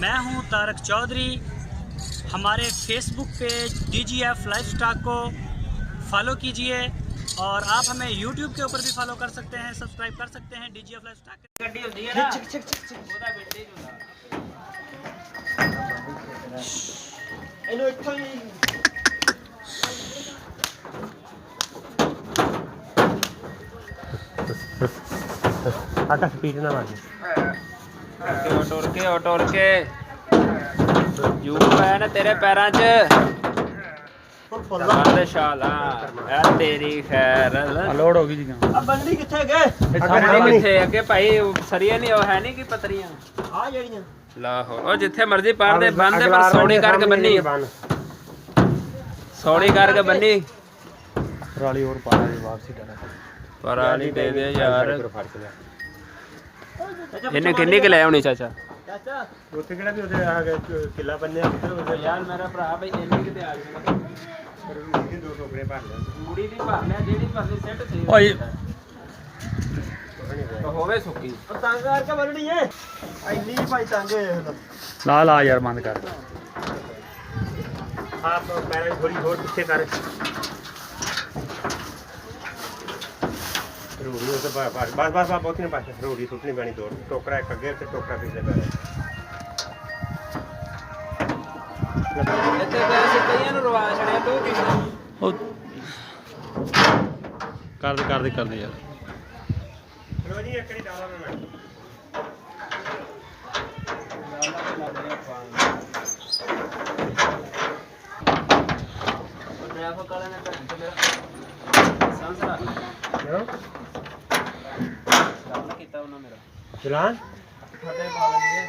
मैं हूं तारक चौधरी। हमारे फेसबुक पेज DGF लाइफस्टाइल को फॉलो कीजिए और आप हमें यूट्यूब के ऊपर भी फॉलो कर सकते हैं, सब्सक्राइब कर सकते हैं DGF लाइफस्टाइल। गड्डी होती है ना ਉਹਦਾ ਬਿੰਡੇ ਹੁੰਦਾ ਇਹਨੂੰ ਇੱਥੋਂ ਹੀ आका स्पीड ना मार टोर के जू है ना तेरे पैरां च शाला तेरी खैर लोड होगी जी अब बंदी किथे गए किथे अगे भाई सरिया नहीं है नहीं कि पतरियां आ जड़ियां लाहो ओ जिथे मर्जी पार दे बंद दे पर सौड़ी करके बन्नी सौड़ी करके बन्नी पराली और पारा दी वापसी डरा पराली दे दे यार इन्हें किन्नी के ले आउनी चाचा चाचा ਉੱਥੇ ਕਿਹੜਾ ਵੀ ਉਹਦੇ ਆ ਗਿਆ ਕਿੱਲਾ ਬੰਨਿਆ ਕਿੱਥੇ यार मेरा भरा भाई इन्नी के ते आ गए ਪਰ ਉਹਦੀ ਦੋ ਟੋਕਰੇ ਭਰ ਲੈ ਕੂੜੀ ਦੀ ਭਰ ਲਿਆ ਜਿਹੜੀ ਭਰਨੀ ਸੈੱਟ ਸੀ ਓਏ ਹੋਵੇ ਸੁੱਕੀ ਤੰਗ ਕਰਕੇ ਬੰਨਣੀ ਏ ਇੰਨੀ ਭਾਈ ਤੰਗ ਹੋਏ ਲਾ ਲਾ ਯਾਰ ਬੰਦ ਕਰ ਆਪ ਪੈਰਾਂ ਥੋੜੀ ਹੋਰ ਪਿੱਛੇ ਕਰ ਰੋੜੀ ਉਹ ਤਾਂ ਬਸ ਬਹੁਤ ਨਹੀਂ ਪਾਸ ਰੋੜੀ ਸੁੱਟਣੀ ਪੈਣੀ ਦੋ ਟੋਕਰਾ ਇੱਕ ਅੱਗੇ ਤੇ ਟੋਕਰਾ ਪਿੱਛੇ ਪੈਣਾ ਇੱਥੇ ਵੈਸੇ ਕਈਆਂ ਨੂੰ ਰਵਾ ਛੜਿਆ ਤੂੰ ਕੀ ਕਰਦੇ ਯਾਰ ਰੋਜੀ ਇੱਕੜੀ ਡਾਲਾ ਮੈਂ ਡਰਾਈਵਰ ਕਾਲੇ ਨੇ ਘੱਟ ਮੇਰਾ ਸੰਸਰਾ ਕਿਉਂ ਕੰਮ ਕੀਤਾ ਉਹਨਾਂ ਮੇਰਾ ਚਲਾਨ ਸਾਡੇ ਪਾਲਣ ਦੇ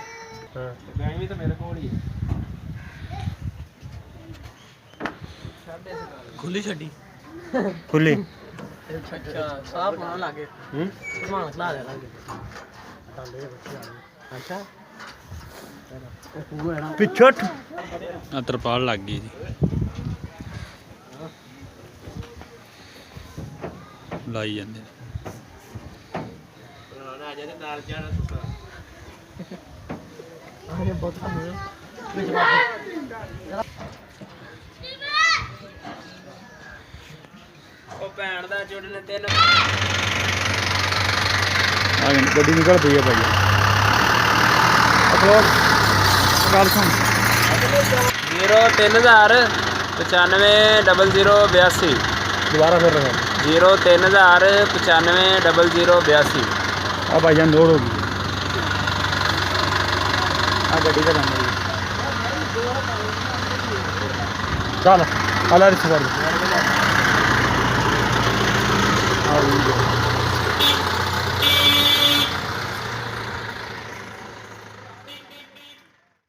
ਹਾਂ ਗਾਈ ਵੀ ਤਾਂ ਮੇਰੇ ਕੋਲ ਹੀ ਹੈ खुली छड़ी ਖੁੱਲੀ अच्छा साफ होना लागे ਹੂੰ सामान खला दे लागे अच्छा ਪਿੱਛੋਂ ਆ ਤਰਪਾਲ ਲੱਗ ਗਈ ਜੀ ਲਾਈ ਜਾਂਦੇ ਨੇ ਆ ਜਾ ਤੇ ਨਾਲ ਜਾਣਾ आगे बहुत कम है ਉਹ ਭੈਣ ਦਾ ਜੁੜ ਨੇ ਤਿੰਨ ਆ ਗੱਡੀ ਨਿਕਲ ਪਈ ਹੈ ਭਾਈ ਅਪਲੋਡ ਗੱਲ ਸੁਣ 03000 950082 ਦੁਬਾਰਾ ਫਿਰ ਲਗਾ 03000 950082 ਆ ਭਾਈਜਾਨ ਲੋਡ ਹੋ ਗਈ ਆ ਗੱਡੀ ਦਾ ਨੰਬਰ ਚੱਲ ਆਲਾ ਰਿਸ ਕਰ ਆ